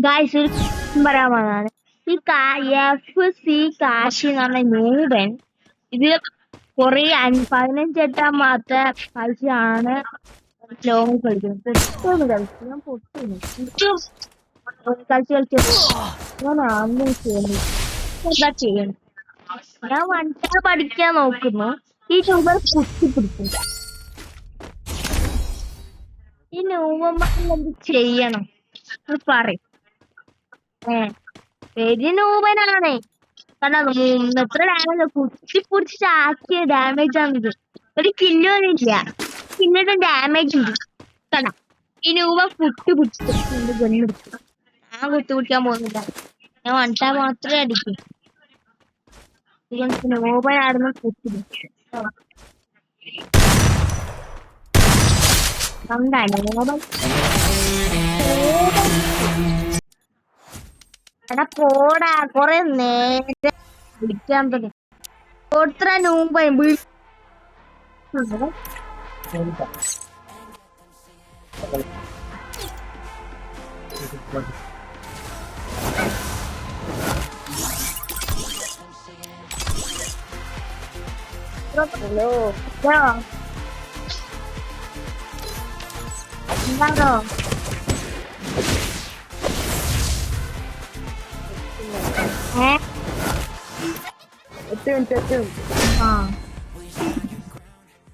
Guys ഒരു കാര്യം പറയാൻ വന്നതാണ്. ഈ FC കാശി എന്ന് പറഞ്ഞ ന്യൂബൻ ഇത് കൊറേ 15 കളിച്ചാണ് ലോങ് കളിക്കുന്നത്. പെട്ടെന്ന് കളിച്ചു ഞാൻ പൊട്ടുന്നു. കളിച്ച് ഞാൻ ആദ്യം ചെയ്യുന്നു എന്താ ചെയ്യണം. ഞാൻ വണ്ടി പഠിക്കാൻ നോക്കുന്നു. ഈ ട്യൂബർ കുത്തിപ്പിടിക്കും. ഈ ന്യൂബന്മാരിൽ എന്ത് ചെയ്യണം പറയും. വെരി നൂപനാണ്. കാരണം എത്ര ഡാമേജ് കുത്തിപ്പൊടിച്ച് ചാക്കിയ ഡാമേജ് ആണിത്. ഒരു കില്ലോന്നില്ല, കില്ലിന്റെ ഡാമേജ് ഉണ്ട്. കണ്ടാ ഈ നൂപ കുത്തിപ്പിടിച്ചിട്ട് ഗണ്ണെടുത്തു. ഞാൻ കുത്തിപ്പിടിക്കാൻ പോകുന്നില്ല, ഞാൻ വണ്ടാ മാത്രമേ അടിക്കൂ. നൂപനായിരുന്നു കുത്തിപ്പിടിച്ചു. കണ്ടാണ് നൂപൻ. എടാ പോടാ, കൊറേ നേരം വിളിക്കാൻ പറ്റും. എത്ര മുമ്പ് എന്താണോ ഒറ്റ മിനിറ്റ് ആ